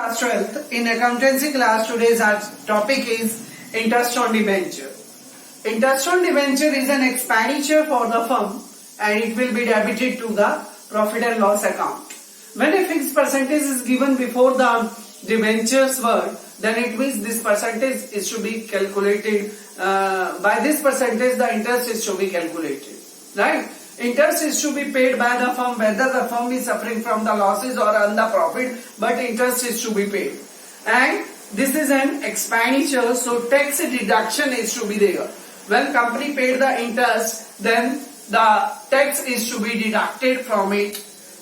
Class 12th. In accountancy class, today's our topic is interest on debenture. Interest on debenture is an expenditure for the firm and it will be debited to the profit and loss account. When a fixed percentage is given before the debentures word, then it means this percentage is to be calculated. By this percentage, the interest is to be calculated. Right? Interest is to be paid by the firm whether the firm is suffering from the losses or on the profit, but interest is to be paid. And this is an expenditure, so tax deduction is to be there. When company paid the interest, then the tax is to be deducted from it.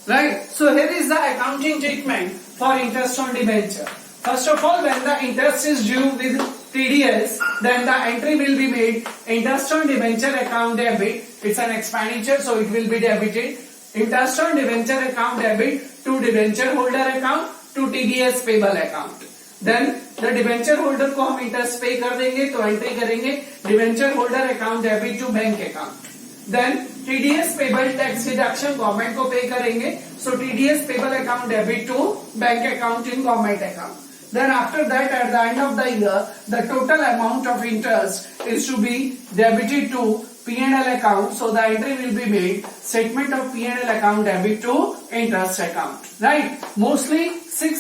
Right? So here is the accounting treatment for interest on debenture. First of all, when the interest is due with TDS, then the entry will be made interest on debenture account debit. It's an expenditure, so it will be debited. Interest on debenture account debit to debenture holder account to TDS payable account. Then the debenture holder को हम interest pay कर देंगे, तो entry करेंगे debenture holder account debit to bank account. Then TDS payable tax deduction government को pay करेंगे, so TDS payable account debit to bank account in government account. Then after that, at the end of the year, the total amount of interest is to be debited to P&L account. So the entry will be made statement of P&L account debit to interest account. Right? Mostly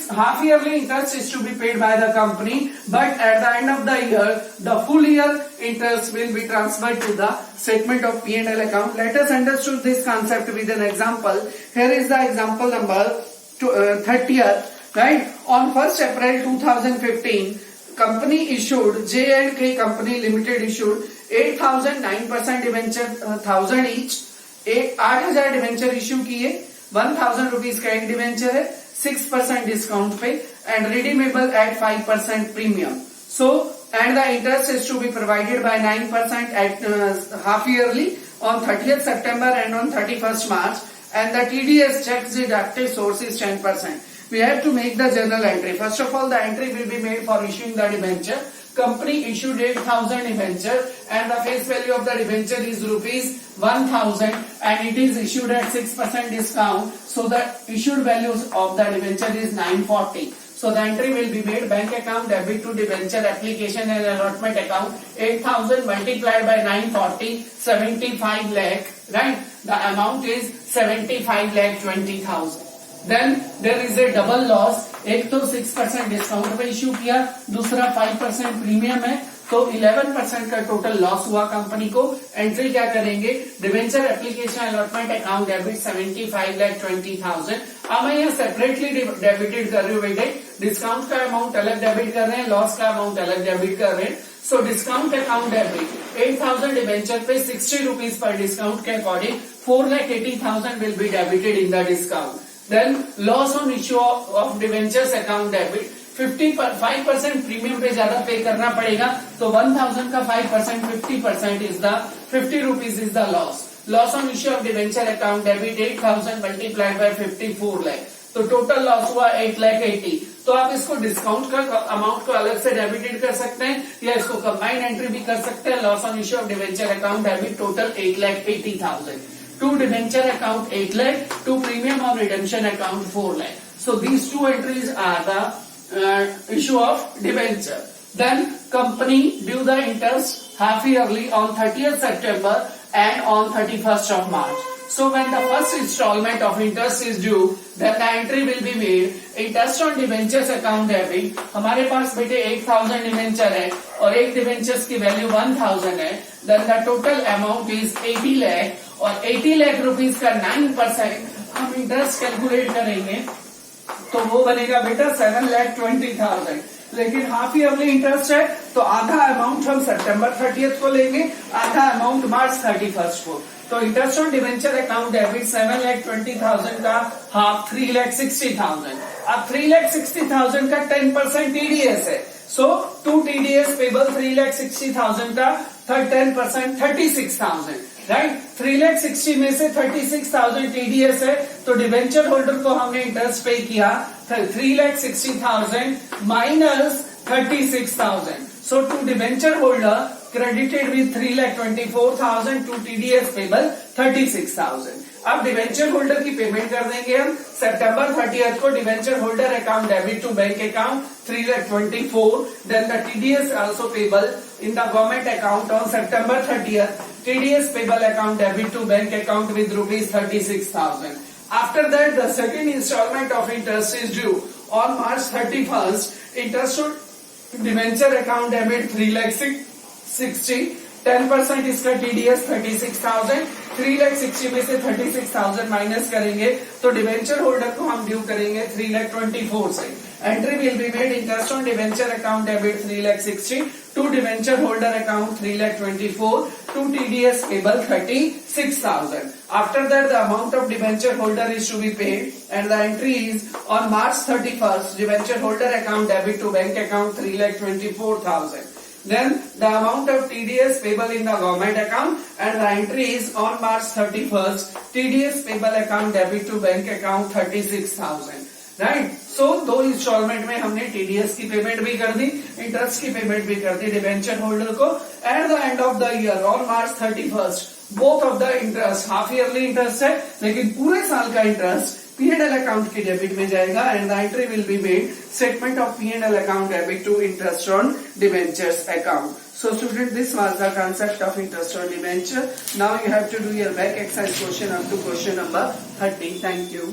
half yearly interest is to be paid by the company, but at the end of the year, the full year interest will be transferred to the statement of P&L account. Let us understand this concept with an example. Here is the example number 30th. Right? On 1st April 2015, company issued, J&K Company Limited issued 8,009% debenture 1000 each, 8,000 debenture issue किए, 1,000 rupees का एक debenture है, 6% discount पे and redeemable at 5% premium. So, and the interest is to be provided by 9% at half yearly on 30th September and on 31st March, and the TDS checks deducted source is 10%. We have to make the journal entry. First of all, the entry will be made for issuing the debenture. Company issued 8,000 debenture and the face value of the debenture is rupees 1,000 and it is issued at 6% discount. So the issued values of the debenture is 940. So the entry will be made bank account debit to debenture application and allotment account 8,000 multiplied by 940, 75 lakh, right? The amount is 75 lakh 20,000. Then there is a double loss. एक तो 6% discount पे issue किया, दूसरा 5% premium है, तो 11% का total loss हुआ company को. एंट्री क्या करेंगे? Debenture application allotment account debit 75 lakh 20,000. अब मैं यहाँ सेपरेटली डेबिटेड कर रही हूँ बेटे. डिस्काउंट का अमाउंट अलग डेबिट कर रहे हैं, लॉस का अमाउंट अलग डेबिट कर रहे हैं. So discount account debit 8,000 debenture पे 60 रुपीज पर डिस्काउंट के according 4,80,000 will be debited in the discount. Then loss on issue of debentures account debit 5% premium पे ज्यादा पे करना पड़ेगा, तो 1,000 का 5% 50% is the 50 rupees is the loss. Loss on issue of debenture account debit 8,000 multiplied by 54 lakh, तो total loss हुआ 8 लाख 80. तो आप इसको डिस्काउंट का अमाउंट को अलग से डेबिटेड कर सकते हैं या इसको कंबाइंड एंट्री भी कर सकते हैं. Loss on issue of debenture account debit total 8 lakh 80,000. To debenture account 8 lakh, to premium or redemption account 4 lakh. So these two entries are the issue of debenture. Then company due the interest half yearly on 30th September and on 31st of March. So when the first installment of interest is due, then the entry will be made interest on debentures account debit. हमारे पास बेटे 8,000 debenture है और एक debentures की value 1,000 है. Then the total amount is 80 lakh और 80 lakh rupees का 9% हम इंटरेस्ट कैलकुलेट करेंगे तो वो बनेगा बेटा 7,20,000. लेकिन हाफ ईयरली इंटरेस्ट है तो आधा अमाउंट हम सितंबर 30th को लेंगे, आधा अमाउंट मार्च 31st को. तो interest on debenture account debit 7,20,000 का हाफ 3,60,000. अब 3,60,000 का 10% टीडीएस है. सो टू टीडीएस पेबल 3,60,000 का 10% 36,000. राइट? 3,60,000 में से 36,000 टीडीएस है, तो डिवेंचर होल्डर को हमने इंटरेस्ट पे किया 3,60,000 minus 36,000. So to debenture holder credited with 3,24,000 to TDS payable 36,000. अब डिवेंचर होल्डर की पेमेंट कर देंगे हम सितंबर 30 को debenture holder account debit to bank account 3,24,000. Then the TDS also payable in the government account on September 30th. TDS payable account debit to bank account with rupees 36,000. After that, the second installment of interest is due on March 31st. Interest on debenture account debit 3,60,000. 10% इसका TDS 36,000. 3,60,000 में से 36,000 minus करेंगे तो debenture holder को हम due करेंगे 3,24,000 से. Entry will be made interest on debenture account debit 3,60,000 to debenture holder account 3,24,000 to TDS payable 36,000. After that, the amount of debenture holder is to be paid and the entry is on March 31st. Debenture holder account debit to bank account 3,24,000. Then the amount of TDS payable in the government account and the entry is on March 31st. TDS payable account debit to bank account 36,000. Right. सो दो instalment में हमने TDS की payment भी कर दी, interest की payment भी कर दी debenture holder को. At the end of the year on March 31st both of the interest half yearly interest है लेकिन पूरे साल का इंटरेस्ट P&L अकाउंट की डेबिट में जाएगा and the entry will be made statement of P&L account debit to interest on debentures account. So student, this was the concept of interest on debenture. Now you have to do your back exercise question up to question number 30. Thank you.